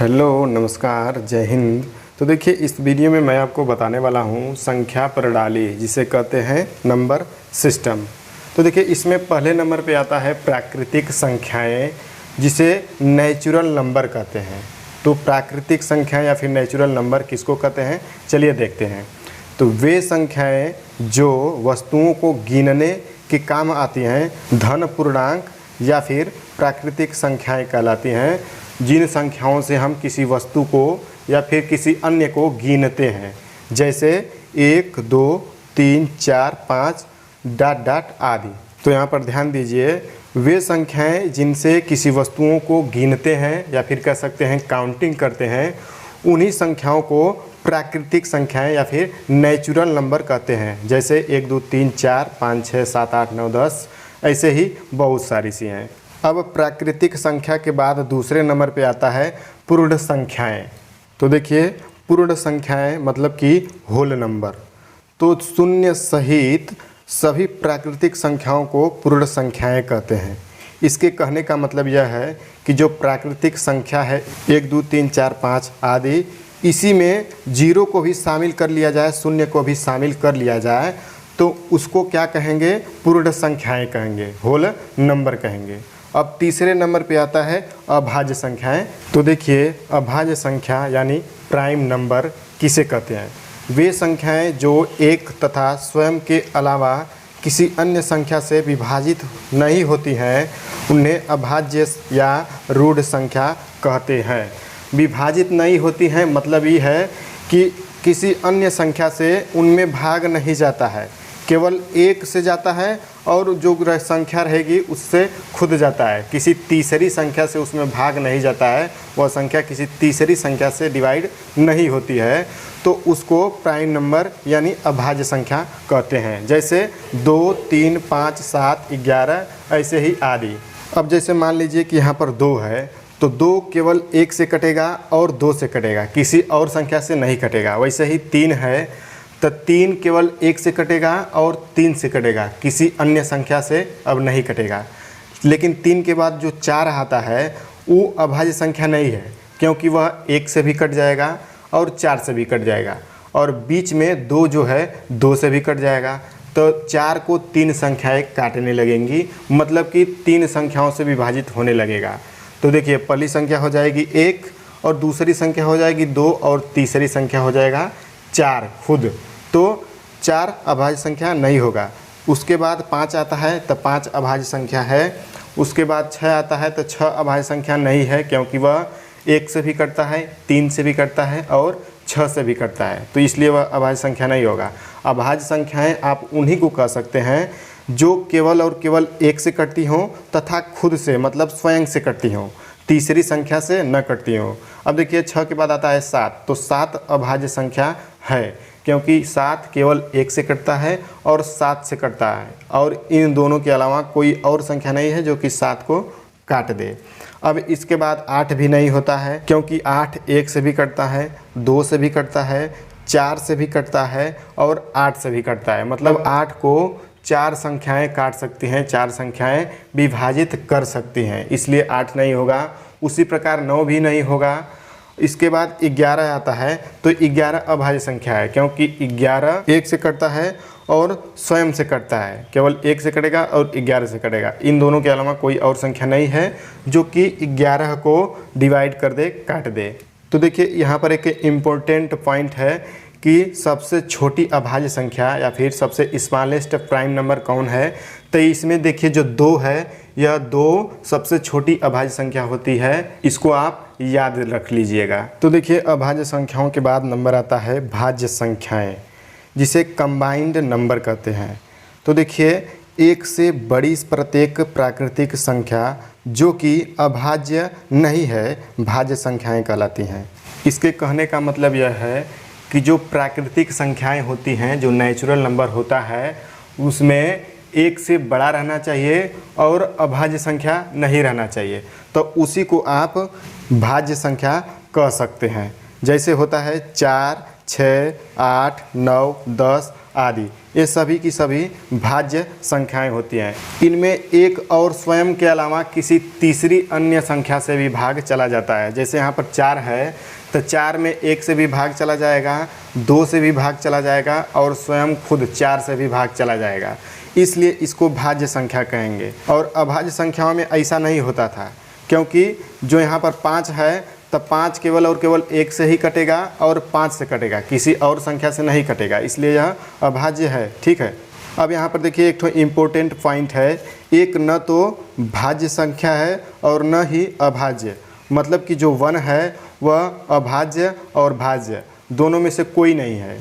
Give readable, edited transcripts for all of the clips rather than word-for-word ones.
Hello, नमस्कार, जय हिंद। तो देखिए इस वीडियो में मैं आपको बताने वाला हूँ संख्या प्रणाली, जिसे कहते हैं नंबर सिस्टम। तो देखिए इसमें पहले नंबर पे आता है प्राकृतिक संख्याएं, जिसे नेचुरल नंबर कहते हैं। तो प्राकृतिक संख्याएं या फिर नेचुरल नंबर किसको कहते हैं, चलिए देखते हैं। तो वे संख्याएं जो वस्तुओं को गिनने के काम आती हैं, धन पूर्णांक या फिर प्राकृतिक संख्याएं कहलाती हैं, जिन संख्याओं से हम किसी वस्तु को या फिर किसी अन्य को गिनते हैं, जैसे 1, 2, 3, 4, 5 डॉट डॉट आदि। तो यहाँ पर ध्यान दीजिए, वे संख्याएं जिनसे किसी वस्तुओं को गिनते हैं या फिर कह सकते हैं काउंटिंग करते हैं, उन्हीं संख्याओं को प्राकृतिक संख्याएं या फिर नेचुरल नंबर कहते हैं। जैसे 1, 2, 3, 4, 5, 6, 7, 8, 9, 10 ऐसे ही बहुत सारी सी हैं। अब प्राकृतिक संख्या के बाद दूसरे नंबर पे आता है पूर्ण संख्याएं। तो देखिए पूर्ण संख्याएं मतलब कि होल नंबर। तो शून्य सहित सभी प्राकृतिक संख्याओं को पूर्ण संख्याएं कहते हैं। इसके कहने का मतलब यह है कि जो प्राकृतिक संख्या है 1, 2, 3, 4, 5 आदि, इसी में जीरो को भी शामिल कर लिया जाए, शून्य को भी शामिल कर लिया जाए, तो उसको क्या कहेंगे, पूर्ण संख्याएं कहेंगे, होल नंबर कहेंगे। अब तीसरे नंबर पे आता है अभाज्य संख्याएं। तो देखिए अभाज्य संख्या यानी प्राइम नंबर किसे कहते हैं, वे संख्याएं जो एक तथा स्वयं के अलावा किसी अन्य संख्या से विभाजित नहीं होती हैं, उन्हें अभाज्य या रूढ़ संख्या कहते हैं। विभाजित नहीं होती हैं मतलब ये है कि किसी अन्य संख्या से उनमें भाग नहीं जाता है, केवल एक से जाता है और जो संख्या रहेगी उससे खुद जाता है, किसी तीसरी संख्या से उसमें भाग नहीं जाता है, वह संख्या किसी तीसरी संख्या से डिवाइड नहीं होती है, तो उसको प्राइम नंबर यानी अभाज्य संख्या कहते हैं। जैसे 2, 3, 5, 7, 11 ऐसे ही आदि। अब जैसे मान लीजिए कि यहाँ पर 2 है, तो 2 केवल 1 से कटेगा और 2 से कटेगा, किसी और संख्या से नहीं कटेगा। वैसे ही 3 है तो 3 केवल 1 से कटेगा और 3 से कटेगा, किसी अन्य संख्या से अब नहीं कटेगा। लेकिन 3 के बाद जो 4 आता है वो अभाज्य संख्या नहीं है, क्योंकि वह 1 से भी कट जाएगा और 4 से भी कट जाएगा, और बीच में 2 जो है 2 से भी कट जाएगा। तो 4 को 3 संख्याएं काटने लगेंगी, मतलब कि 3 संख्याओं से विभाजित होने लगेगा। तो देखिए पहली संख्या हो जाएगी 1 और दूसरी संख्या हो जाएगी 2 और तीसरी संख्या हो जाएगा 4 खुद। तो 4 अभाज्य संख्या नहीं होगा। उसके बाद 5 आता है तो 5 अभाज्य संख्या है। उसके बाद 6 आता है तो 6 अभाज्य संख्या नहीं है, क्योंकि वह 1 से भी कटता है, 3 से भी कटता है और 6 से भी कटता है, तो इसलिए वह अभाज्य संख्या नहीं होगा। अभाज्य संख्याएं आप उन्हीं को कह सकते हैं जो केवल और केवल 1 से कटती हों तथा खुद से मतलब स्वयं से कटती हों, तीसरी संख्या से न कटती हों। अब देखिए 6 के बाद आता है 7, तो 7 अभाज्य संख्या है, क्योंकि 7 केवल 1 से कटता है और 7 से कटता है, और इन दोनों के अलावा कोई और संख्या नहीं है जो कि 7 को काट दे। अब इसके बाद 8 भी नहीं होता है, क्योंकि 8 1 से भी कटता है, 2 से भी कटता है, 4 से भी कटता है और 8 से भी कटता है। मतलब 8 को 4 संख्याएं काट सकती हैं, 4 संख्याएं विभाजित कर सकती हैं, इसलिए 8 नहीं होगा। उसी प्रकार 9 भी नहीं होगा। इसके बाद 11 आता है, तो 11 अभाज्य संख्या है, क्योंकि 11 1 से कटता है और स्वयं से कटता है, केवल 1 से कटेगा और 11 से कटेगा। इन दोनों के अलावा कोई और संख्या नहीं है जो कि 11 को डिवाइड कर दे, काट दे। तो देखिए यहाँ पर एक इम्पोर्टेंट पॉइंट है कि सबसे छोटी अभाज्य संख्या या फिर सबसे स्मॉलेस्ट प्राइम नंबर कौन है। तो इसमें देखिए जो 2 है, यह 2 सबसे छोटी अभाज्य संख्या होती है, इसको आप याद रख लीजिएगा। तो देखिए अभाज्य संख्याओं के बाद नंबर आता है भाज्य संख्याएं, जिसे कंबाइंड नंबर कहते हैं। तो देखिए 1 से बड़ी प्रत्येक प्राकृतिक संख्या जो कि अभाज्य नहीं है, भाज्य संख्याएं कहलाती हैं। इसके कहने का मतलब यह है कि जो प्राकृतिक संख्याएं होती हैं, जो नेचुरल नंबर होता है, उसमें 1 से बड़ा रहना चाहिए और अभाज्य संख्या नहीं रहना चाहिए, तो उसी को आप भाज्य संख्या कह सकते हैं। जैसे होता है 4, 6, 8, 9, 10 आदि, ये सभी की सभी भाज्य संख्याएं होती हैं। इनमें एक और स्वयं के अलावा किसी तीसरी अन्य संख्या से भी भाग चला जाता है। जैसे यहाँ पर 4 है तो 4 में 1 से भी भाग चला जाएगा, 2 से भी भाग चला जाएगा और स्वयं खुद 4 से भी भाग चला जाएगा, इसलिए इसको भाज्य संख्या कहेंगे। और अभाज्य संख्याओं में ऐसा नहीं होता था, क्योंकि जो यहाँ पर 5 है तब 5 केवल और केवल 1 से ही कटेगा और 5 से कटेगा, किसी और संख्या से नहीं कटेगा, इसलिए यह अभाज्य है। ठीक है, अब यहाँ पर देखिए एक तो इम्पोर्टेंट पॉइंट है, एक न तो भाज्य संख्या है और न ही अभाज्य, मतलब कि जो 1 है वह अभाज्य और भाज्य दोनों में से कोई नहीं है।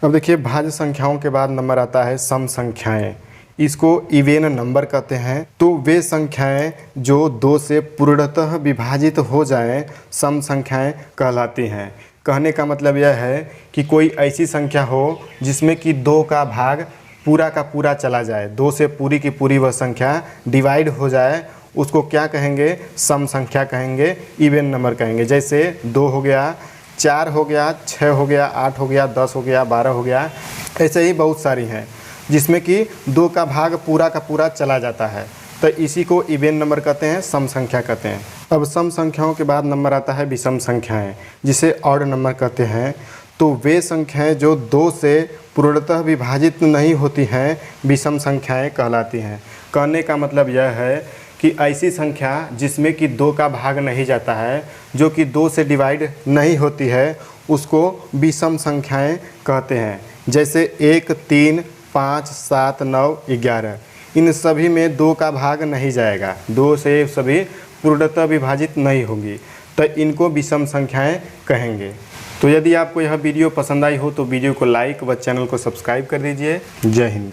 अब देखिए भाज्य संख्याओं के बाद नंबर आता है सम संख्याएं, इसको इवेन नंबर कहते हैं। तो वे संख्याएं जो 2 से पूर्णतः विभाजित हो जाएं सम संख्याएं कहलाती हैं। कहने का मतलब यह है कि कोई ऐसी संख्या हो जिसमें कि 2 का भाग पूरा का पूरा चला जाए, 2 से पूरी की पूरी वह संख्या डिवाइड हो जाए, उसको क्या कहेंगे? सम संख्या कहेंगे, इवेन नंबर कहेंगे। जैसे 2 हो गया, 4 हो गया, 6 हो गया, 8 हो गया, 10 हो गया, 12 हो गया, ऐसे ही बहुत सारी हैं जिसमें कि 2 का भाग पूरा का पूरा चला जाता है, तो इसी को इवेन नंबर कहते हैं, सम संख्या कहते हैं। अब सम संख्याओं के बाद नंबर आता है विषम संख्याएं, जिसे ऑड नंबर कहते हैं। तो वे संख्याएं जो 2 से पूर्णतः विभाजित नहीं होती हैं विषम संख्याएं कहलाती हैं। कहने का मतलब यह है कि ऐसी संख्या जिसमें कि 2 का भाग नहीं जाता है, जो कि 2 से डिवाइड नहीं होती है, उसको विषम संख्याएं कहते हैं। जैसे 1, 3, 5, 7, 9, 11, इन सभी में 2 का भाग नहीं जाएगा, 2 से सभी पूर्णतः विभाजित नहीं होगी, तो इनको विषम संख्याएं कहेंगे। तो यदि आपको यह वीडियो पसंद आई हो तो वीडियो को लाइक व चैनल को सब्सक्राइब कर दीजिए। जय हिंद।